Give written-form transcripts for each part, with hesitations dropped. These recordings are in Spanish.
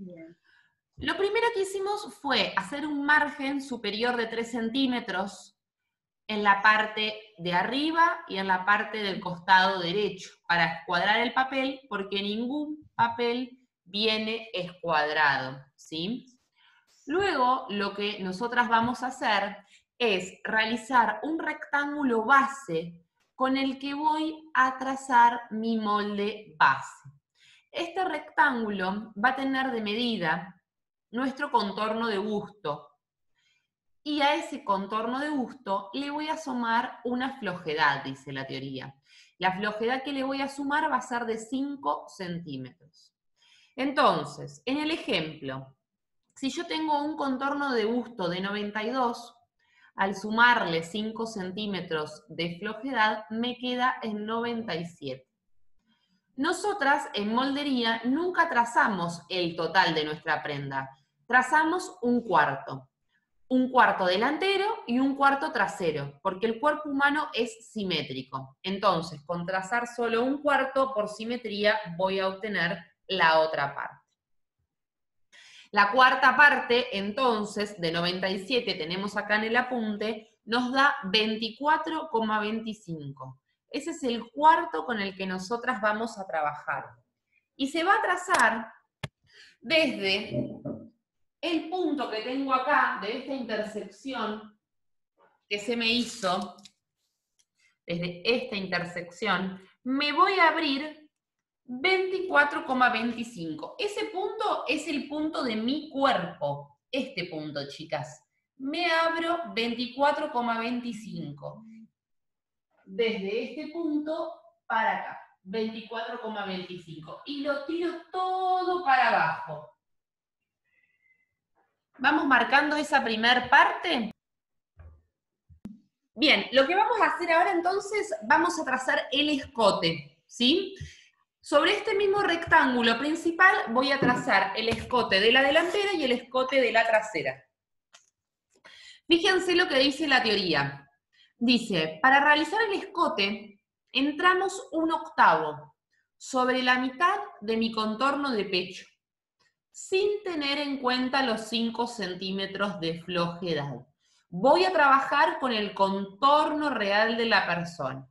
Bien. Lo primero que hicimos fue hacer un margen superior de 3 centímetros en la parte de arriba y en la parte del costado derecho para escuadrar el papel, porque ningún papel viene escuadrado, ¿sí? Luego, lo que nosotras vamos a hacer es realizar un rectángulo base con el que voy a trazar mi molde base. Este rectángulo va a tener de medida nuestro contorno de busto. Y a ese contorno de busto le voy a sumar una flojedad, dice la teoría. La flojedad que le voy a sumar va a ser de 5 centímetros. Entonces, en el ejemplo, si yo tengo un contorno de busto de 92, al sumarle 5 centímetros de flojedad, me queda en 97. Nosotras en moldería nunca trazamos el total de nuestra prenda, trazamos un cuarto delantero y un cuarto trasero, porque el cuerpo humano es simétrico. Entonces, con trazar solo un cuarto, por simetría, voy a obtener la otra parte. La cuarta parte, entonces, de 97, tenemos acá en el apunte, nos da 24,25. Ese es el cuarto con el que nosotras vamos a trabajar. Y se va a trazar desde el punto que tengo acá, de esta intersección que se me hizo, desde esta intersección, me voy a abrir 24,25. Ese punto es el punto de mi cuerpo. Este punto, chicas. Me abro 24,25. Desde este punto para acá. 24,25. Y lo tiro todo para abajo. ¿Vamos marcando esa primer parte? Bien, lo que vamos a hacer ahora entonces, vamos a trazar el escote, ¿sí? Sobre este mismo rectángulo principal voy a trazar el escote de la delantera y el escote de la trasera. Fíjense lo que dice la teoría. Dice, para realizar el escote, entramos 1/8 sobre la mitad de mi contorno de pecho, sin tener en cuenta los 5 centímetros de flojedad. Voy a trabajar con el contorno real de la persona.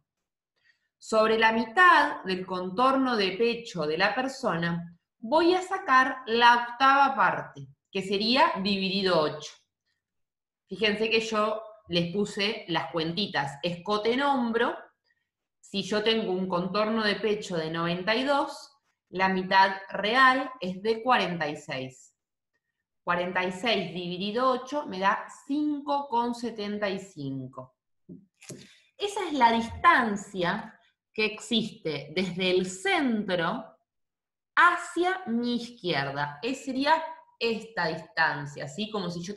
Sobre la mitad del contorno de pecho de la persona, voy a sacar la 1/8 parte, que sería dividido 8. Fíjense que yo les puse las cuentitas. Escote en hombro, si yo tengo un contorno de pecho de 92, la mitad real es de 46. 46 dividido 8 me da 5,75. Esa es la distancia que existe desde el centro hacia mi izquierda. Esa sería esta distancia, ¿sí? Como si yo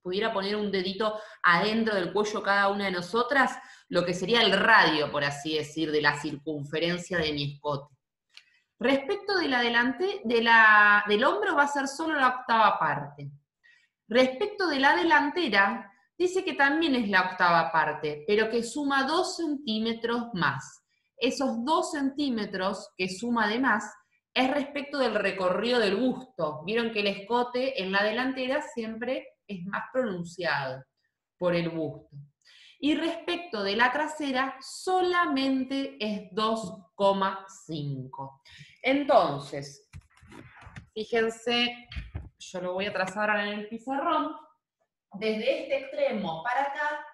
pudiera poner un dedito adentro del cuello cada una de nosotras, lo que sería el radio, por así decir, de la circunferencia de mi escote. Respecto de del hombro va a ser solo la 1/8 parte. Respecto de la delantera, dice que también es la 1/8 parte, pero que suma 2 centímetros más. Esos 2 centímetros que suma de más es respecto del recorrido del busto. Vieron que el escote en la delantera siempre es más pronunciado por el busto. Y respecto de la trasera, solamente es 2,5. Entonces, fíjense, yo lo voy a trazar ahora en el pizarrón. Desde este extremo para acá,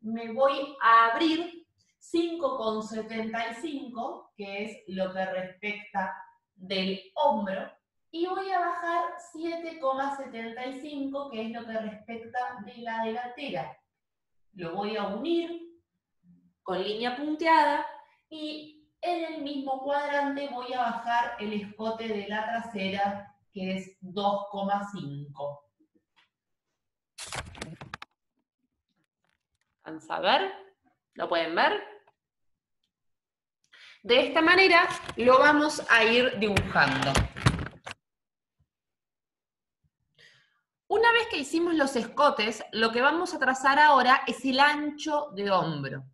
me voy a abrir 5,75, que es lo que respecta del hombro, y voy a bajar 7,75, que es lo que respecta de la delantera. Lo voy a unir con línea punteada y en el mismo cuadrante voy a bajar el escote de la trasera, que es 2,5. ¿Vamos a ver? ¿Lo pueden ver? De esta manera lo vamos a ir dibujando. Una vez que hicimos los escotes, lo que vamos a trazar ahora es el ancho de hombro.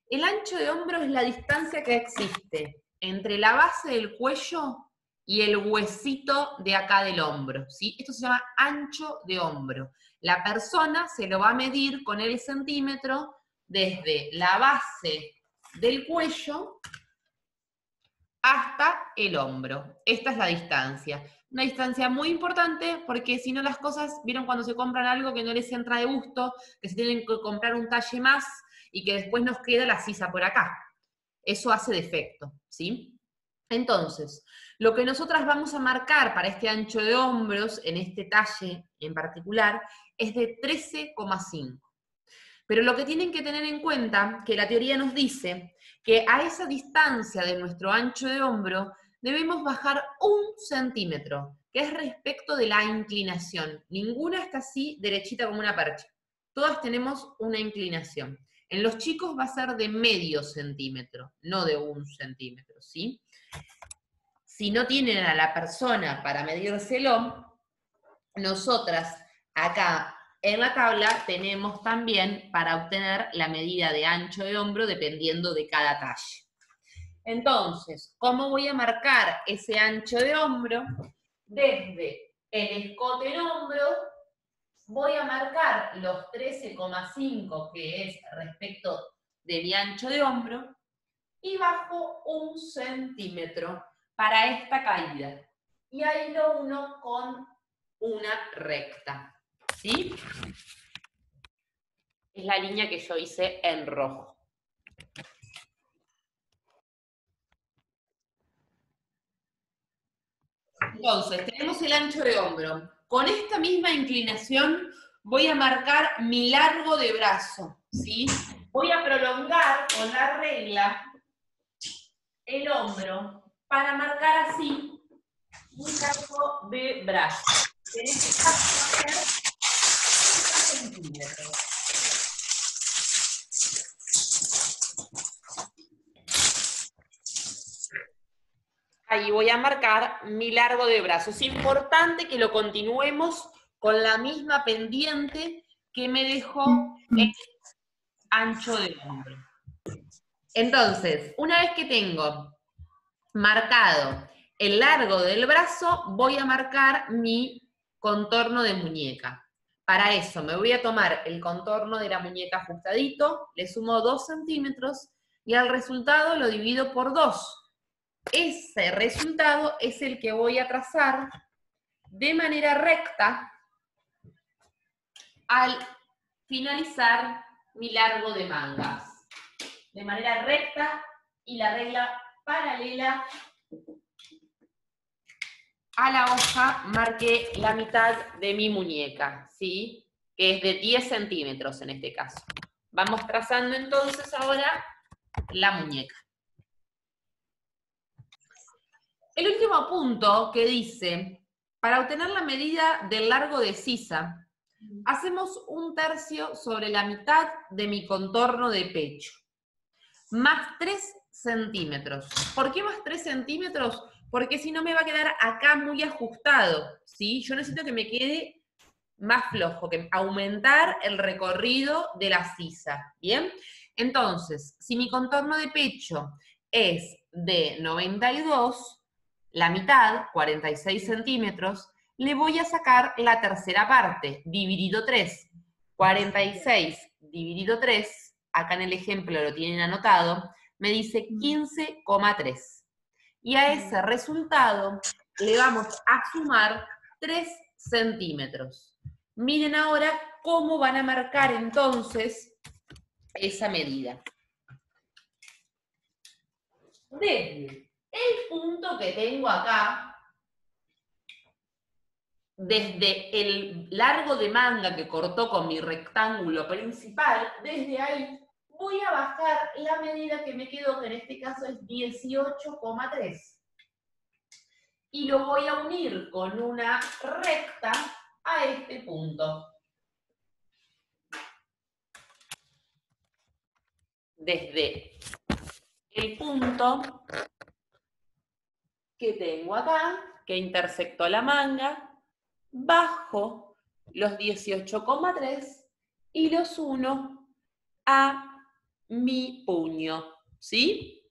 El ancho de hombro es la distancia que existe entre la base del cuello y el huesito de acá del hombro, ¿sí? Esto se llama ancho de hombro. La persona se lo va a medir con el centímetro desde la base del cuello hasta el hombro. Esta es la distancia. Una distancia muy importante porque si no las cosas, vieron cuando se compran algo que no les entra de gusto, que se tienen que comprar un talle más y que después nos queda la sisa por acá. Eso hace defecto, ¿sí? Entonces, lo que nosotras vamos a marcar para este ancho de hombros, en este talle en particular, es de 13,5. Pero lo que tienen que tener en cuenta, que la teoría nos dice, que a esa distancia de nuestro ancho de hombro debemos bajar 1 centímetro, que es respecto de la inclinación. Ninguna está así derechita como una percha. Todas tenemos una inclinación. En los chicos va a ser de medio centímetro, no de 1 centímetro, ¿sí? Si no tienen a la persona para medírselo, nosotras acá en la tabla tenemos también para obtener la medida de ancho de hombro dependiendo de cada talle. Entonces, ¿cómo voy a marcar ese ancho de hombro? Desde el escote en hombro voy a marcar los 13,5 que es respecto de mi ancho de hombro y bajo 1 centímetro para esta caída. Y ahí lo uno con una recta. ¿Sí? Es la línea que yo hice en rojo. Entonces, tenemos el ancho de hombro. Con esta misma inclinación voy a marcar mi largo de brazo, ¿sí? Voy a prolongar con la regla el hombro para marcar así mi largo de brazo. En este caso va a ser 30 centímetros. Ahí voy a marcar mi largo de brazo. Es importante que lo continuemos con la misma pendiente que me dejó el ancho de hombro. Entonces, una vez que tengo marcado el largo del brazo, voy a marcar mi contorno de muñeca. Para eso me voy a tomar el contorno de la muñeca ajustadito, le sumo 2 centímetros y al resultado lo divido por 2. Ese resultado es el que voy a trazar de manera recta al finalizar mi largo de mangas. De manera recta y la regla paralela a la hoja marqué la mitad de mi muñeca, ¿sí? Que es de 10 centímetros en este caso. Vamos trazando entonces ahora la muñeca. El último punto que dice, para obtener la medida del largo de sisa, hacemos 1/3 sobre la mitad de mi contorno de pecho, más 3 centímetros. ¿Por qué más 3 centímetros? Porque si no me va a quedar acá muy ajustado, ¿sí? Yo necesito que me quede más flojo, que aumentar el recorrido de la sisa, ¿bien? Entonces, si mi contorno de pecho es de 92, la mitad, 46 centímetros, le voy a sacar la tercera parte, dividido 3. 46 dividido 3, acá en el ejemplo lo tienen anotado, me dice 15,3. Y a ese resultado le vamos a sumar 3 centímetros. Miren ahora cómo van a marcar entonces esa medida. Desde el punto que tengo acá, desde el largo de manga que cortó con mi rectángulo principal, desde ahí voy a bajar la medida que me quedó, que en este caso es 18,3. Y lo voy a unir con una recta a este punto. Desde el punto que tengo acá, que intersectó la manga, bajo los 18,3 y los uno a mi puño, ¿sí?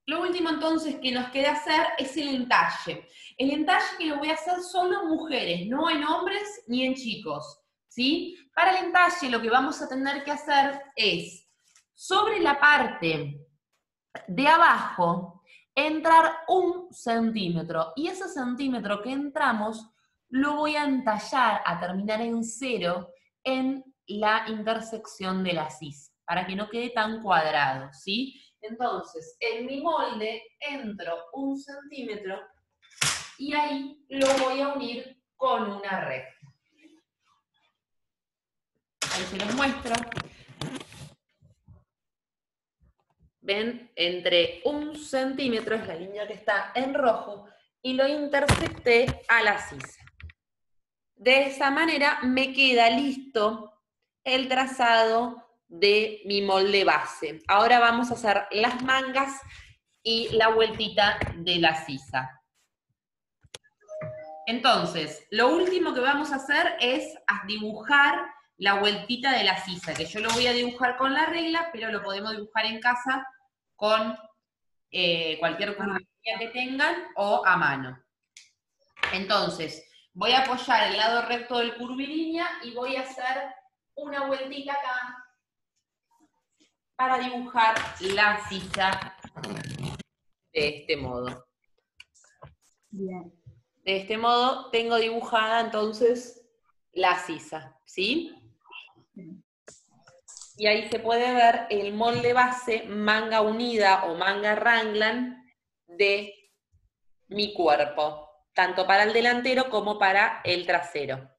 Lo último entonces que nos queda hacer es el entalle. El entalle que lo voy a hacer solo en mujeres, no en hombres ni en chicos, ¿sí? Para el entalle lo que vamos a tener que hacer es, sobre la parte de abajo, entrar 1 centímetro, y ese centímetro que entramos lo voy a entallar, a terminar en 0, en la intersección de la sisa, para que no quede tan cuadrado, ¿sí? Entonces, en mi molde entro 1 centímetro y ahí lo voy a unir con una recta. Ahí se los muestro. ¿Ven? Entre 1 centímetro es la línea que está en rojo y lo intersecté a la sisa. De esa manera me queda listo el trazado de mi molde base. Ahora vamos a hacer las mangas y la vueltita de la sisa. Entonces, lo último que vamos a hacer es dibujar la vueltita de la sisa, que yo lo voy a dibujar con la regla, pero lo podemos dibujar en casa con cualquier curvilínea que tengan o a mano. Entonces, voy a apoyar el lado recto del curvilínea y voy a hacer una vueltita acá para dibujar la sisa de este modo. Bien. De este modo tengo dibujada entonces la sisa, ¿sí? Y ahí se puede ver el molde base manga unida o manga raglan de mi cuerpo, tanto para el delantero como para el trasero.